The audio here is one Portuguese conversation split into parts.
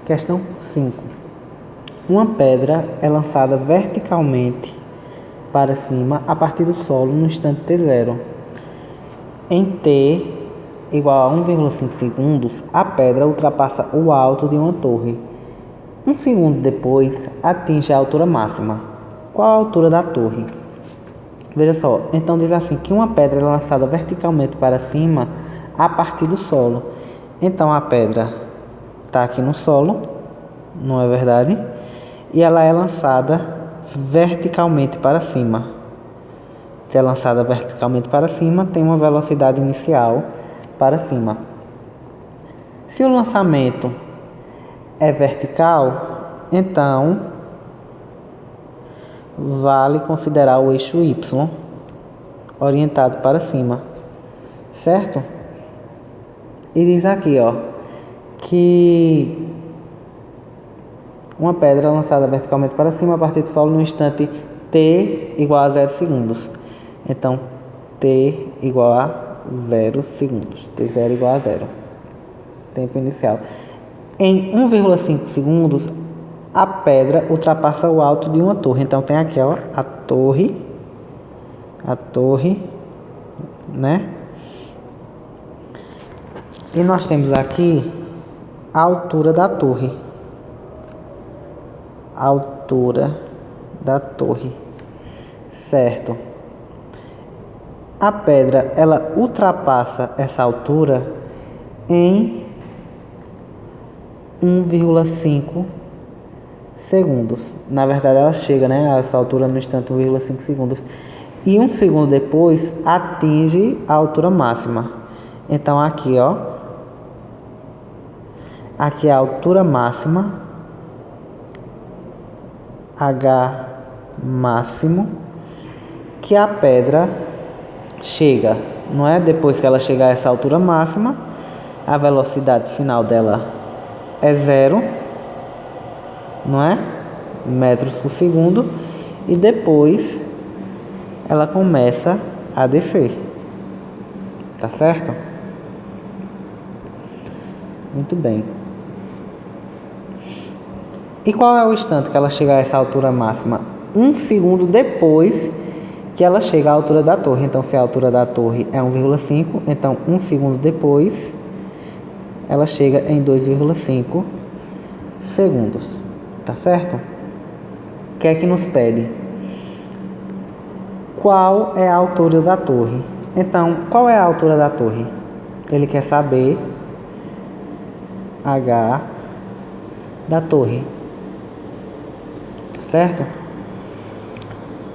Questão 5. Uma pedra é lançada verticalmente para cima a partir do solo no instante t0. Em t igual a 1,5 segundos, a pedra ultrapassa o alto de uma torre. Um segundo depois, atinge a altura máxima. Qual a altura da torre? Veja só, então diz assim que uma pedra é lançada verticalmente para cima a partir do solo. Então a pedra está aqui no solo, não é verdade? E ela é lançada verticalmente para cima. Se é lançada verticalmente para cima, tem uma velocidade inicial para cima. Se o lançamento é vertical, então vale considerar o eixo Y orientado para cima, certo? E diz aqui, ó, que uma pedra lançada verticalmente para cima a partir do solo no instante t igual a 0 segundos. Então, t igual a 0 segundos. T0 igual a 0. Tempo inicial. Em 1,5 segundos, a pedra ultrapassa o alto de uma torre. Então, tem aqui, ó, a torre, né? E nós temos aqui a altura da torre. A altura da torre, certo? A pedra, ela ultrapassa essa altura em 1,5 segundos. Na verdade, ela chega, né, a essa altura no instante 1,5 segundos. E um segundo depois, atinge a altura máxima. Então, aqui, ó. Aqui é a altura máxima. H máximo. Que a pedra chega. Não é? Depois que ela chegar a essa altura máxima, a velocidade final dela é 0, não é? Metros por segundo. E depois ela começa a descer. Tá certo? Muito bem. E qual é o instante que ela chega a essa altura máxima? Um segundo depois que ela chega à altura da torre. Então, se a altura da torre é 1,5, então um segundo depois ela chega em 2,5 segundos. Tá certo? O que é que nos pede? Qual é a altura da torre? Então, qual é a altura da torre? Ele quer saber H da torre. Certo?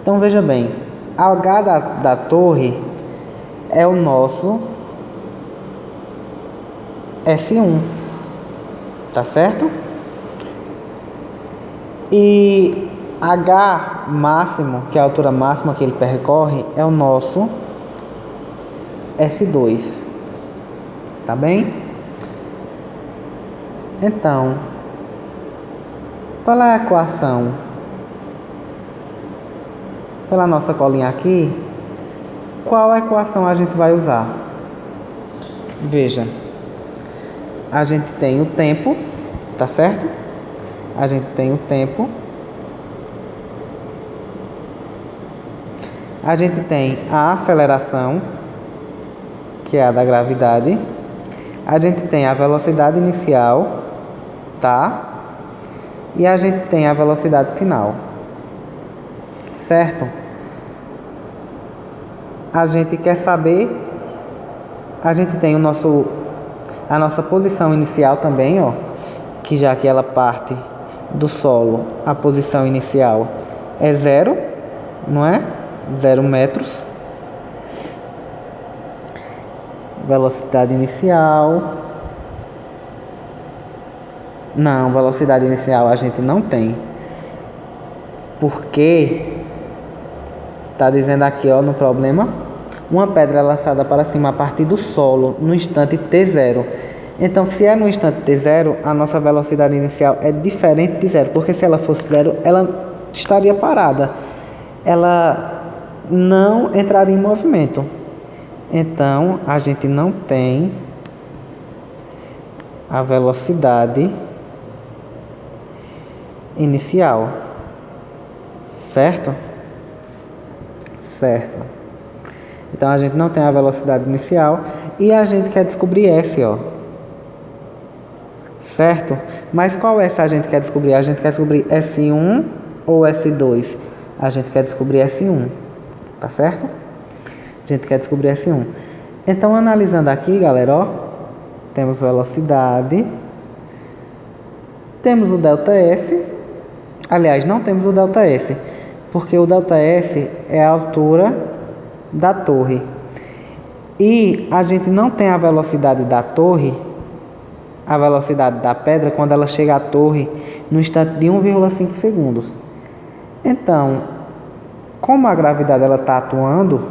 Então, veja bem. H da torre é o nosso S1. Tá certo? E H máximo, que é a altura máxima que ele percorre, é o nosso S2. Tá bem? Então, qual é a equação? Pela nossa colinha aqui, qual a equação a gente vai usar? Veja, a gente tem o tempo, tá certo? A gente tem o tempo. A gente tem a aceleração, que é a da gravidade. A gente tem a velocidade inicial, tá? E a gente tem a velocidade final. Certo? A gente quer saber, a gente tem a nossa posição inicial também, ó, que já que ela parte do solo, a posição inicial é 0, não é? 0 metros. Velocidade inicial. Não, velocidade inicial a gente não tem. Porque está dizendo aqui, ó, no problema, uma pedra é lançada para cima a partir do solo no instante t0. Então, se é no instante t0, a nossa velocidade inicial é diferente de 0, porque se ela fosse 0, ela estaria parada. Ela não entraria em movimento. Então, a gente não tem a velocidade inicial, certo? Certo. Então a gente não tem a velocidade inicial e a gente quer descobrir S, ó. Certo? Mas qual S a gente quer descobrir? A gente quer descobrir S1 ou S2? A gente quer descobrir S1, tá certo? A gente quer descobrir S1. Então, analisando aqui, galera, ó, temos velocidade, temos o ΔS, aliás, não temos o ΔS, porque o ΔS é a altura da torre. E a gente não tem a velocidade da torre, a velocidade da pedra, quando ela chega à torre no instante de 1,5 segundos. Então, como a gravidade ela está atuando,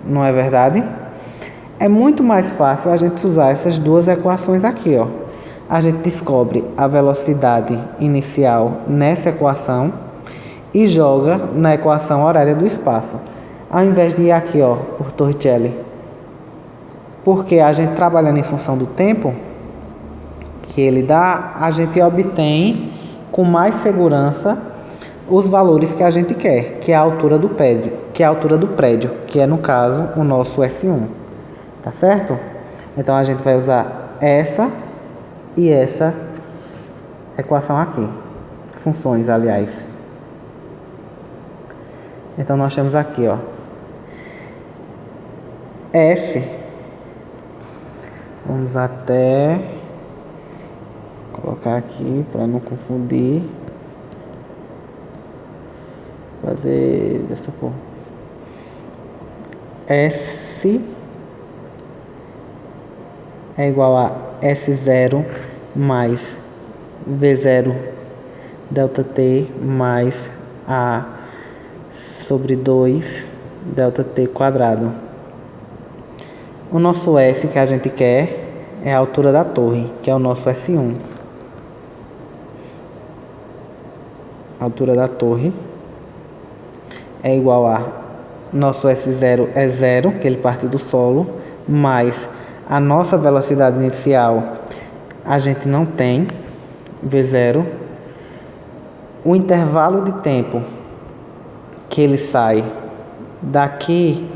não é verdade? É muito mais fácil a gente usar essas duas equações aqui, ó. A gente descobre a velocidade inicial nessa equação e joga na equação horária do espaço, ao invés de ir aqui, ó, por Torricelli. Porque a gente trabalhando em função do tempo que ele dá, a gente obtém com mais segurança os valores que a gente quer, que é a altura do prédio, que é no caso o nosso S1, tá certo? Então a gente vai usar essa e essa equação aqui, funções, aliás. Então nós temos aqui, ó, S, vamos até colocar aqui para não confundir, fazer dessa cor, S é igual a S0 mais V0 ΔT mais A sobre 2 ΔT quadrado. O nosso S que a gente quer é a altura da torre, que é o nosso S1. A altura da torre é igual a nosso S0 é 0, que ele parte do solo, mais a nossa velocidade inicial a gente não tem, V0. O intervalo de tempo que ele sai daqui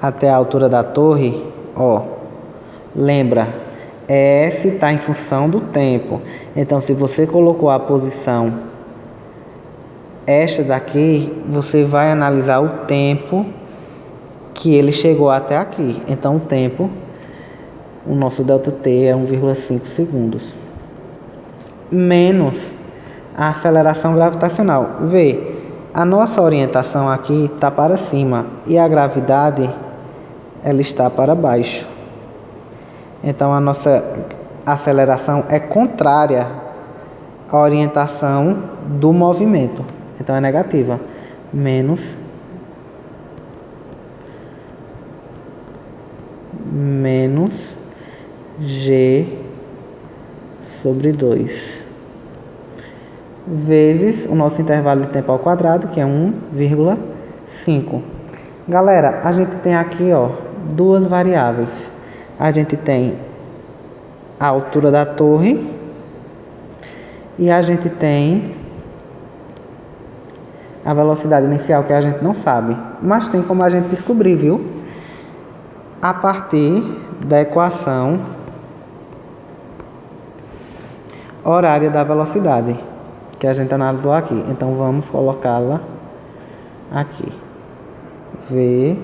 até a altura da torre, ó, lembra, S está em função do tempo. Então, se você colocou a posição esta daqui, você vai analisar o tempo que ele chegou até aqui. Então, o tempo, o nosso ΔT é 1,5 segundos. Menos a aceleração gravitacional. Vê, a nossa orientação aqui está para cima e a gravidade ela está para baixo. Então a nossa aceleração é contrária à orientação do movimento. Então é negativa. Menos G sobre 2 vezes o nosso intervalo de tempo ao quadrado, que é 1,5. Galera, a gente tem aqui, ó, duas variáveis. A gente tem a altura da torre e a gente tem a velocidade inicial, que a gente não sabe, mas tem como a gente descobrir, viu? A partir da equação horária da velocidade, que a gente analisou aqui. Então vamos colocá-la aqui. V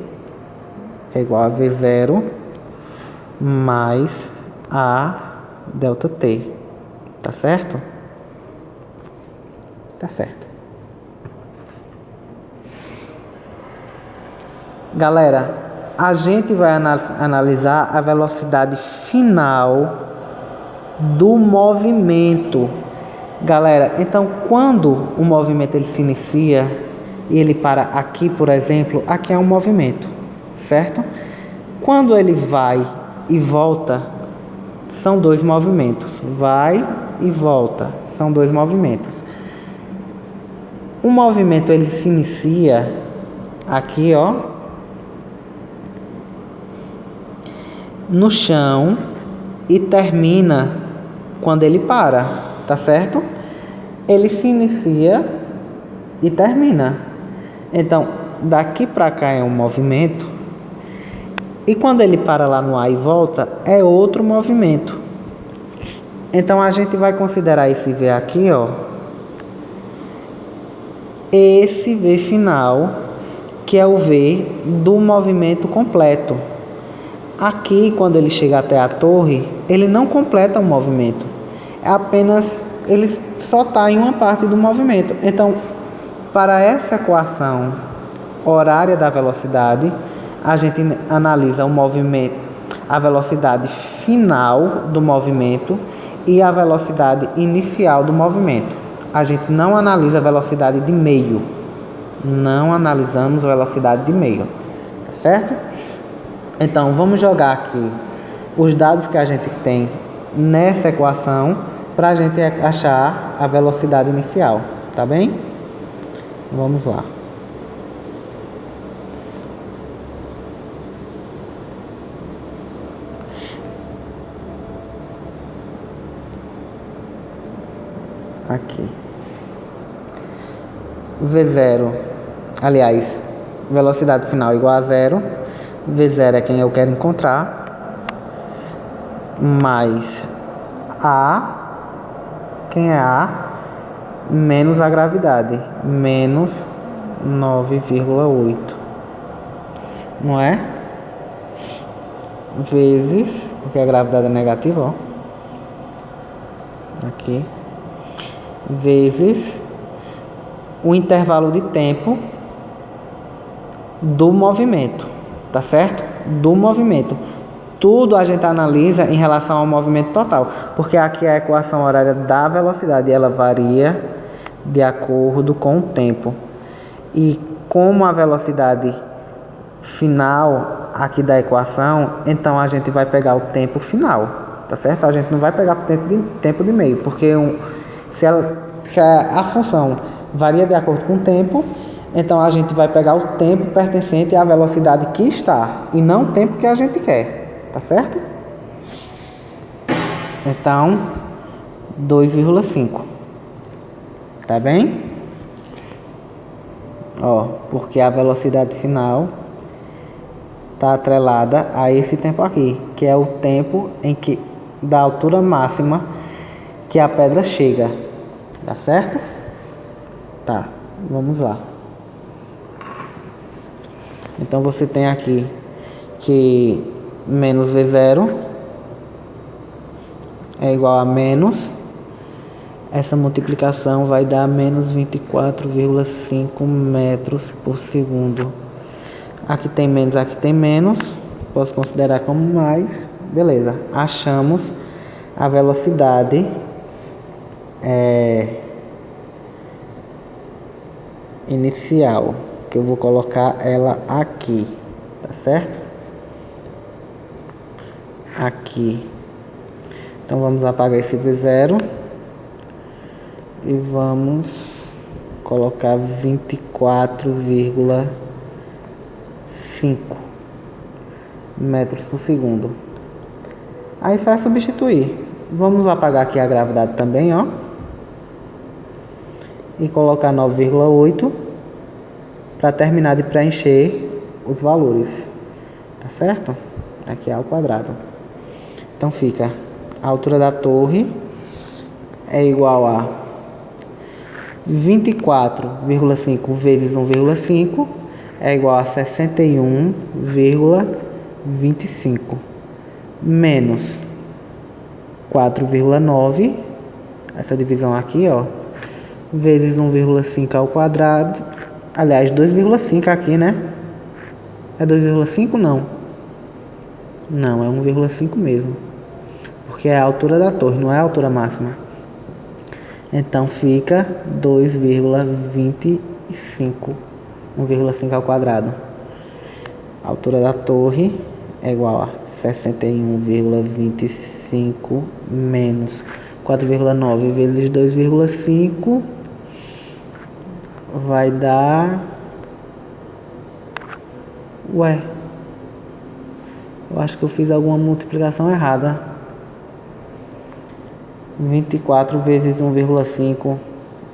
é igual a V0 mais A ΔT. Tá certo? Tá certo. Galera, a gente vai analisar a velocidade final do movimento. Galera, então quando o movimento ele se inicia e ele para aqui, por exemplo, aqui é um movimento, certo? Quando ele vai e volta, são dois movimentos. Vai e volta, são dois movimentos. O movimento ele se inicia aqui, ó, no chão e termina quando ele para, tá certo? ele se inicia e termina. Então, daqui para cá é um movimento, e quando ele para lá no A e volta, é outro movimento. Então, a gente vai considerar esse V aqui, ó, esse V final, que é o V do movimento completo. Aqui, quando ele chega até a torre, ele não completa o movimento. É apenas, ele só está em uma parte do movimento. Então, para essa equação horária da velocidade, a gente analisa o movimento, a velocidade final do movimento e a velocidade inicial do movimento. A gente não analisa a velocidade de meio. Não analisamos velocidade de meio, tá certo? Então, vamos jogar aqui os dados que a gente tem nessa equação para a gente achar a velocidade inicial, tá bem? Vamos lá. Aqui. V0, aliás, velocidade final igual a zero. V0 é quem eu quero encontrar, mais A, quem é A, menos a gravidade, menos 9,8, não é? Vezes, porque a gravidade é negativa, ó, aqui, vezes o intervalo de tempo do movimento, tá certo? Do movimento. Tudo a gente analisa em relação ao movimento total, porque aqui é a equação horária da velocidade, ela varia de acordo com o tempo. E como a velocidade final aqui da equação, então a gente vai pegar o tempo final, tá certo? A gente não vai pegar o tempo de meio, porque se a função varia de acordo com o tempo, então a gente vai pegar o tempo pertencente à velocidade que está, e não o tempo que a gente quer, tá certo? Então, 2,5, tá bem? Ó, porque a velocidade final está atrelada a esse tempo aqui, que é o tempo em que da altura máxima que a pedra chega, tá certo? Tá, vamos lá. Então você tem aqui que menos V0 é igual a menos, essa multiplicação vai dar menos 24,5 metros por segundo. Aqui tem menos, posso considerar como mais, beleza. Achamos a velocidade inicial, que eu vou colocar ela aqui, tá certo? Aqui. Então vamos apagar esse V0 e vamos colocar 24,5 metros por segundo. Aí só é substituir. Vamos apagar aqui a gravidade também, ó, e colocar 9,8 para terminar de preencher os valores, tá certo? Aqui é ao quadrado. Então fica, a altura da torre é igual a 24,5 vezes 1,5 é igual a 61,25 menos 4,9, essa divisão aqui, ó, vezes 1,5 ao quadrado, aliás, 2,5 aqui, né? É 2,5? Não, é 1,5 mesmo, porque é a altura da torre, não é a altura máxima. Então fica 2,25, 1,5 ao quadrado. A altura da torre é igual a 61,25 menos 4,9 vezes 2,5 vai dar... Ué, eu acho que eu fiz alguma multiplicação errada. 24 vezes 1,5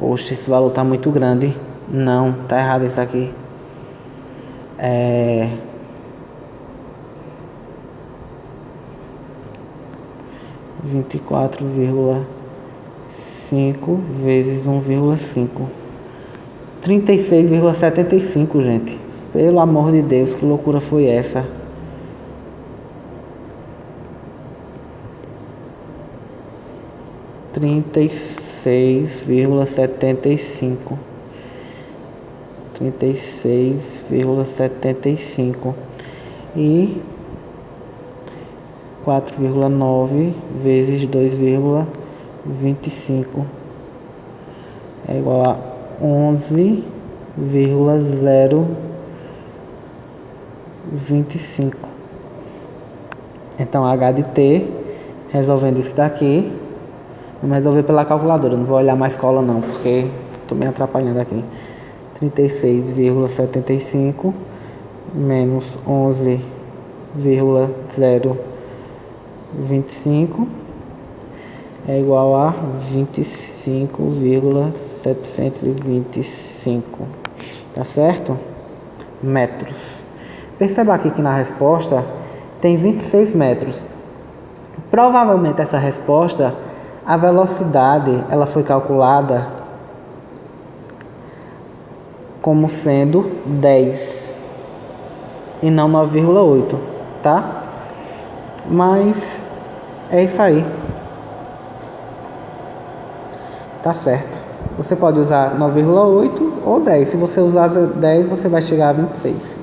Poxa, esse valor tá muito grande. Não, tá errado isso aqui. É 24,5 vezes 1,5. 36,75, gente. Pelo amor de Deus, que loucura foi essa? Trinta e 36,75. 36,75 e 4,9 vezes 2,25 é igual a 11,025. Então H de T, resolvendo isso daqui, vamos resolver pela calculadora, não vou olhar mais cola não, porque estou me atrapalhando aqui. 36,75 menos 11,025 é igual a 25,725. Tá certo? Metros. Perceba aqui que na resposta tem 26 metros. Provavelmente essa resposta, a velocidade, ela foi calculada como sendo 10 e não 9,8, tá? Mas é isso aí. Tá certo. Você pode usar 9,8 ou 10. Se você usar 10, você vai chegar a 26.